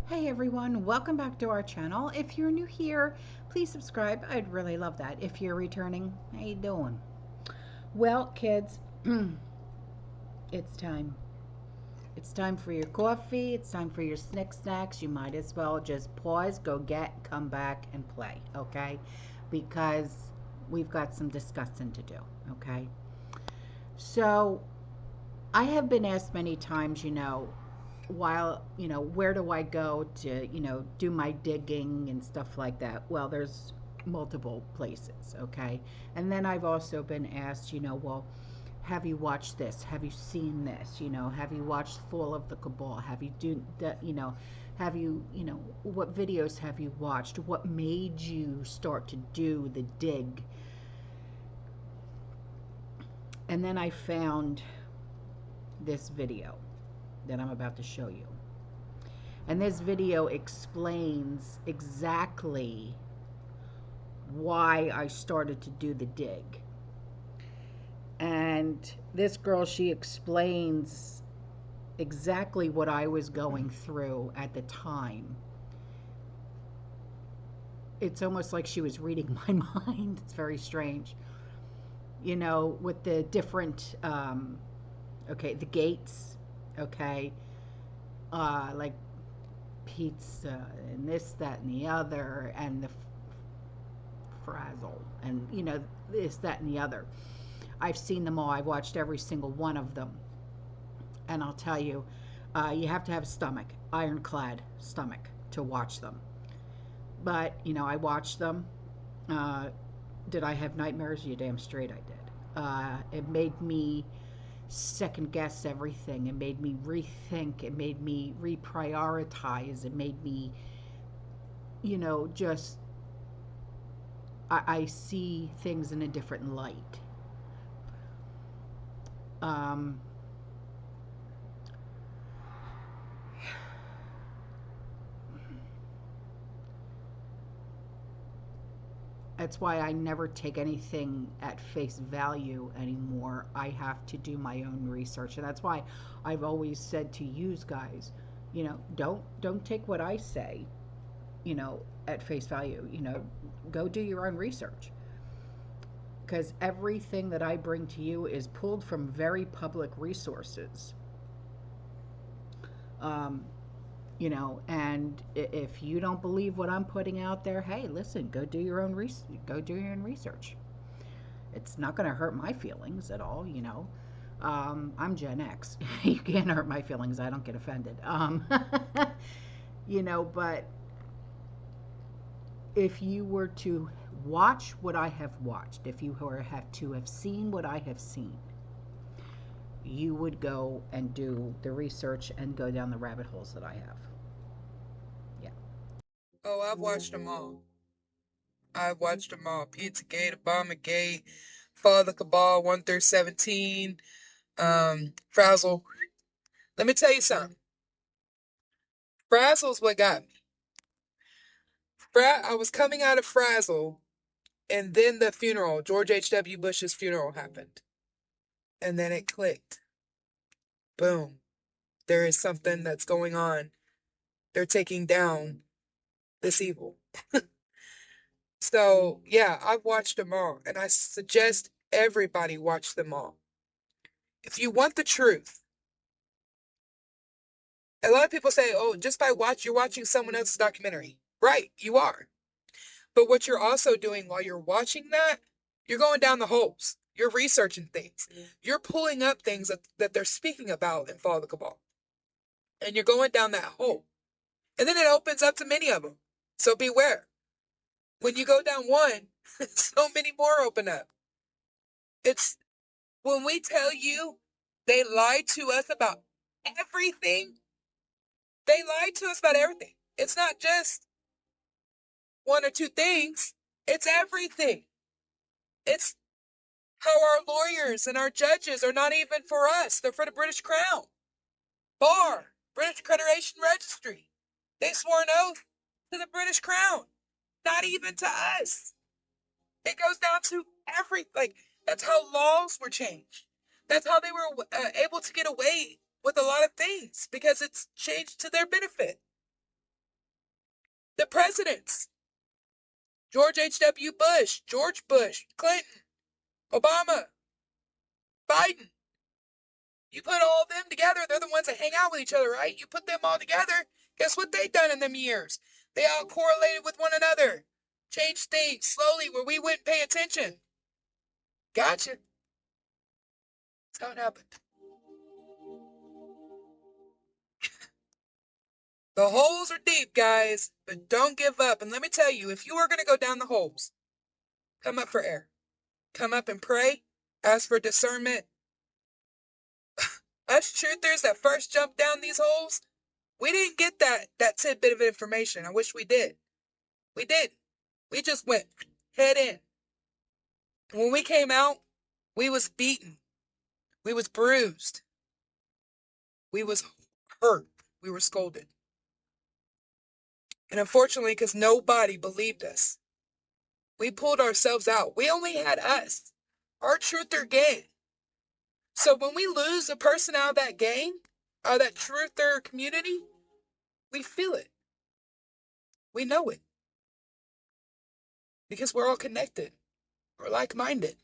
Hey everyone, welcome back to our channel. If you're new here, please subscribe. I'd really love that. If you're returning, how you doing? Well, kids, it's time. It's time for your coffee. It's time for your snacks. You might as well just pause, go get, come back, and play, okay? Because we've got some discussing to do, okay? So, I have been asked many times, while, where do I go to, do my digging and stuff like that? Well, there's multiple places, okay? And then I've also been asked, well, have you watched this? Have you seen this? Have you watched Fall of the Cabal? Have you do that, have you, what videos have you watched? What made you start to do the dig? And then I found this video that I'm about to show you. And this video explains exactly why I started to do the dig. And this girl, she explains exactly what I was going through at the time. It's almost like she was reading my mind. It's very strange. With the different, okay, the gates, okay, like pizza and this, that, and the other, and the frazzle, and this, that, and the other. I've seen them all. I've watched every single one of them, and I'll tell you, you have to have a stomach, ironclad stomach, to watch them. But I watched them. Uh, did I have nightmares? You damn straight I did. It made me second guess everything. It made me rethink. It made me reprioritize. It made me, just I see things in a different light. Um, that's why I never take anything at face value anymore. I have to do my own research, and that's why I've always said to you guys, don't take what I say, at face value. Go do your own research, because everything that I bring to you is pulled from very public resources. Um, and if you don't believe what I'm putting out there, hey, listen, go do your own research. It's not going to hurt my feelings at all. I'm Gen X. You can't hurt my feelings. I don't get offended. But if you were to watch what I have watched, if you were have to have seen what I have seen, you would go and do the research and go down the rabbit holes that I have. Yeah. Oh, I've watched them all. I've watched them all. Pizzagate, Obamagate, Fall of the Cabal 1 through 17, Frazzle. Let me tell you something. Frazzle's what got me. I was coming out of Frazzle, and then the funeral, George H.W. Bush's funeral happened. And then it clicked. Boom. There is something that's going on. They're taking down this evil. So, yeah, I've watched them all, and I suggest everybody watch them all. If you want the truth, a lot of people say, oh, just by you're watching someone else's documentary. Right, you are. But what you're also doing while you're watching that, you're going down the holes. You're researching things. You're pulling up things that they're speaking about in Fall of the Cabal. And you're going down that hole. And then it opens up to many of them. So beware. When you go down one, so many more open up. It's when we tell you they lied to us about everything, they lied to us about everything. It's not just one or two things, it's everything. It's how our lawyers and our judges are not even for us, they're for the British Crown. Bar, British Accreditation Registry. They swore an oath to the British Crown, not even to us. It goes down to like, that's how laws were changed. That's how they were able to get away with a lot of things because it's changed to their benefit. The presidents. George H.W. Bush, George Bush, Clinton, Obama, Biden. You put all of them together, they're the ones that hang out with each other, right? You put them all together, guess what they done in them years? They all correlated with one another. Changed things slowly where we wouldn't pay attention. Gotcha. That's how it happened. The holes are deep, guys, but don't give up. And let me tell you, if you are going to go down the holes, come up for air. Come up and pray. Ask for discernment. Us truthers that first jumped down these holes, we didn't get that tidbit of information. I wish we did. We did. We just went head in. When we came out, we was beaten. We was bruised. We was hurt. We were scolded. And unfortunately, because nobody believed us, we pulled ourselves out. We only had us, our truther gang. So when we lose a person out of that gang, out of that truther community, we feel it. We know it. Because we're all connected. We're like-minded.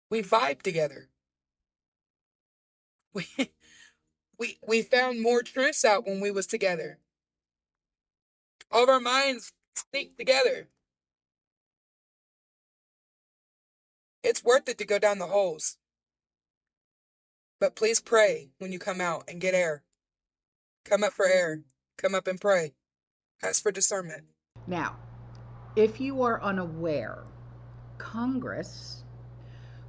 We vibe together. We found more truths out when we was together. All of our minds speak together. It's worth it to go down the holes. But please pray when you come out and get air. Come up for air. Come up and pray. Ask for discernment. Now, if you are unaware, Congress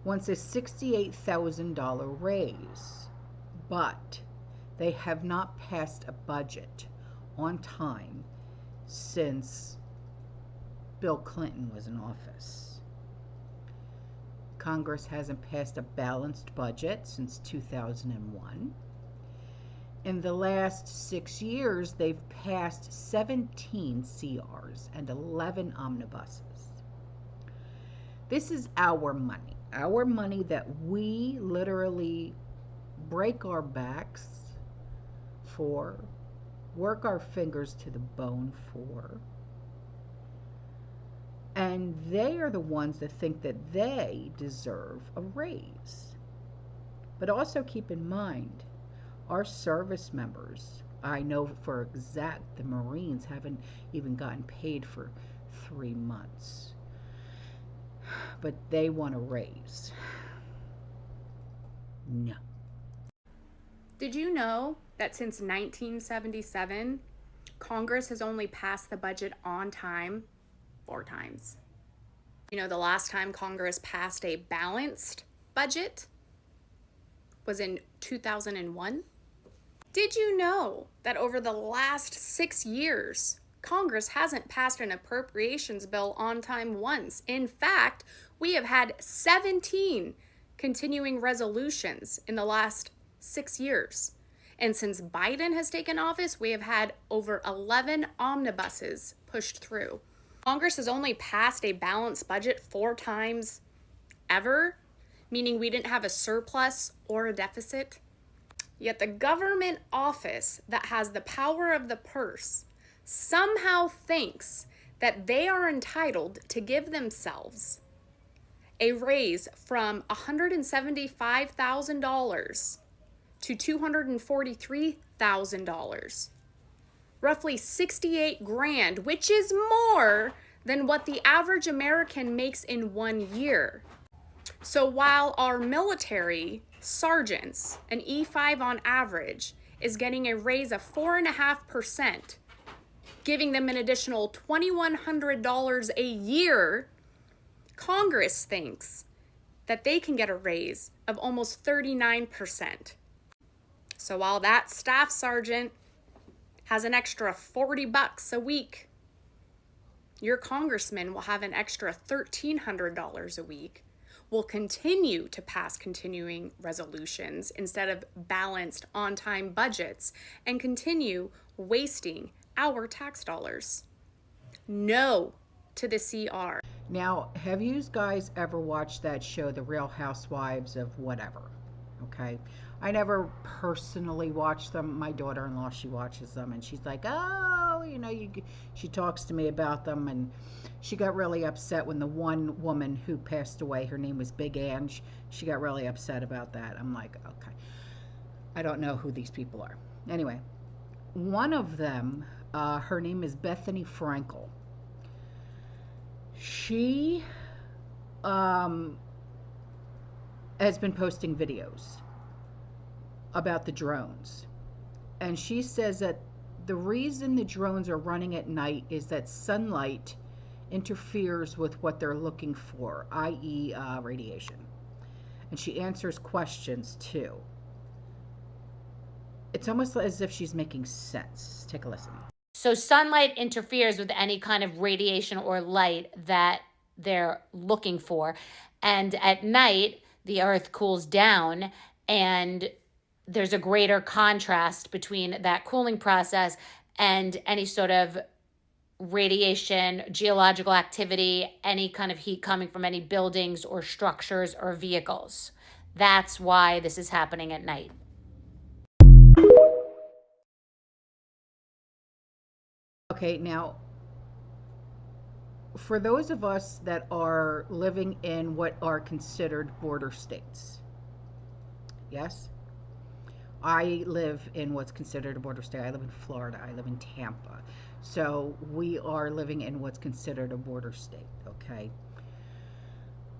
wants a $68,000 raise, but they have not passed a budget on time since Bill Clinton was in office. Congress hasn't passed a balanced budget since 2001. In the last 6 years, they've passed 17 CRs and 11 omnibuses. This is our money that we literally break our backs for, work our fingers to the bone for. And they are the ones that think that they deserve a raise. But also keep in mind, our service members, I know for exact, the Marines haven't even gotten paid for 3 months. But they want a raise. No. Did you know that since 1977, Congress has only passed the budget on time 4 times? You know, the last time Congress passed a balanced budget was in 2001. Did you know that over the last 6 years, Congress hasn't passed an appropriations bill on time once? In fact, we have had 17 continuing resolutions in the last 6 years. And since Biden has taken office, we have had over 11 omnibuses pushed through. Congress has only passed a balanced budget 4 times ever, meaning we didn't have a surplus or a deficit. Yet the government office that has the power of the purse somehow thinks that they are entitled to give themselves a raise from $175,000 to $243,000. Roughly 68 grand, which is more than what the average American makes in 1 year. So while our military sergeants, an E5 on average, is getting a raise of 4.5%, giving them an additional $2,100 a year, Congress thinks that they can get a raise of almost 39%. So while that staff sergeant has an extra $40 a week, your congressman will have an extra $1,300 a week, will continue to pass continuing resolutions instead of balanced on-time budgets, and continue wasting our tax dollars. No to the CR. Now, have you guys ever watched that show, The Real Housewives of whatever? Okay. I never personally watch them. My daughter-in-law, she watches them, and she's like, oh, she talks to me about them, and she got really upset when the one woman who passed away, her name was Big Ange, she got really upset about that. I'm like, okay, I don't know who these people are. Anyway, one of them, her name is Bethany Frankel. She has been posting videos about the drones. And she says that the reason the drones are running at night is that sunlight interferes with what they're looking for, i.e. Radiation. And she answers questions too. It's almost as if she's making sense. Take a listen. So sunlight interferes with any kind of radiation or light that they're looking for. And at night, the earth cools down, and there's a greater contrast between that cooling process and any sort of radiation, geological activity, any kind of heat coming from any buildings or structures or vehicles. That's why this is happening at night. Okay, now, for those of us that are living in what are considered border states, yes? I live in what's considered a border state. I live in Florida. I live in Tampa. So we are living in what's considered a border state, okay?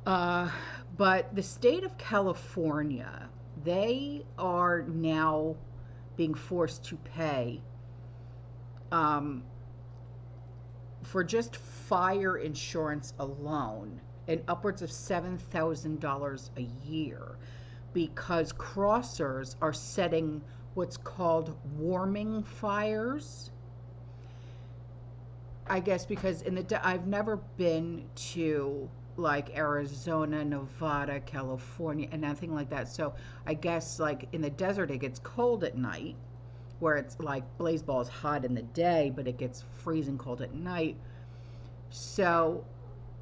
But the state of California, they are now being forced to pay for just fire insurance alone, and upwards of $7,000 a year, because crossers are setting what's called warming fires. I guess because I've never been to like Arizona, Nevada, California, and nothing like that. So I guess like in the desert, it gets cold at night, where it's like blazeballs hot in the day, but it gets freezing cold at night. So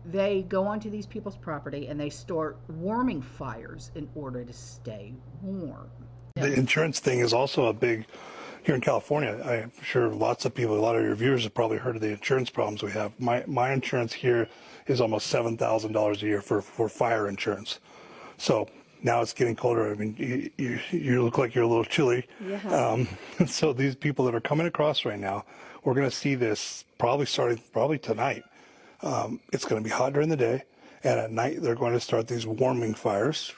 they go onto these people's property and they start warming fires in order to stay warm. The insurance thing is also a big, here in California, I'm sure lots of people, a lot of your viewers have probably heard of the insurance problems we have. My insurance here is almost $7,000 a year for fire insurance. So now it's getting colder. I mean, you look like you're a little chilly. Yeah. So these people that are coming across right now, we're going to see this probably starting tonight. It's going to be hot during the day, and at night they're going to start these warming fires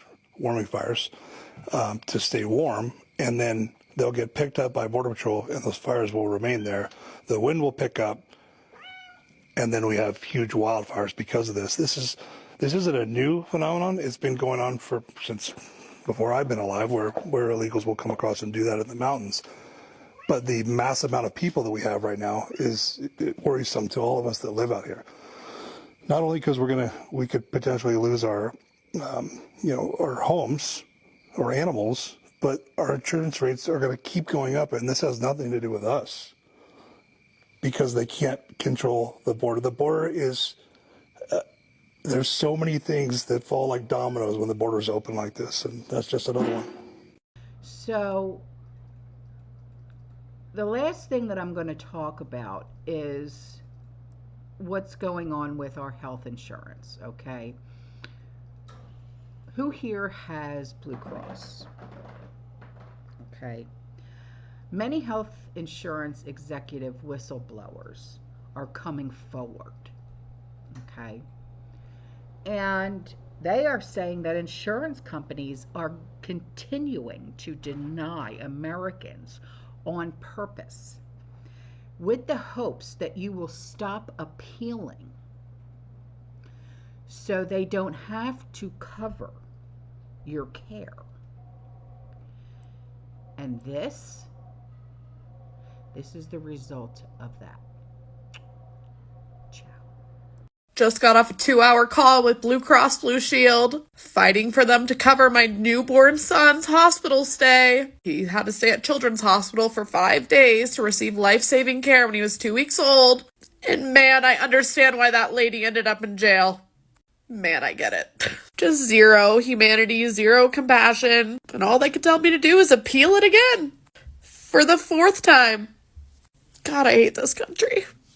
to stay warm, and then they'll get picked up by Border Patrol, and those fires will remain there. The wind will pick up, and then we have huge wildfires because of this. This isn't a new phenomenon. It's been going on since before I've been alive, where illegals will come across and do that in the mountains. But the mass amount of people that we have right now is worrisome to all of us that live out here. Not only because we could potentially lose our homes or animals, but our insurance rates are going to keep going up, and this has nothing to do with us because they can't control the border. The border is, there's so many things that fall like dominoes when the border's open like this, and that's just another one. So the last thing that I'm going to talk about is what's going on with our health insurance, okay? Who here has Blue Cross? Okay. Many health insurance executive whistleblowers are coming forward, okay? And they are saying that insurance companies are continuing to deny Americans on purpose with the hopes that you will stop appealing so they don't have to cover your care. And this is the result of that. Ciao. Just got off a 2-hour call with Blue Cross Blue Shield, fighting for them to cover my newborn son's hospital stay. He had to stay at Children's Hospital for 5 days to receive life-saving care when he was 2 weeks old. And man, I understand why that lady ended up in jail. Man, I get it. Just zero humanity, zero compassion, and all they could tell me to do is appeal it again. For the 4th time. God, I hate this country.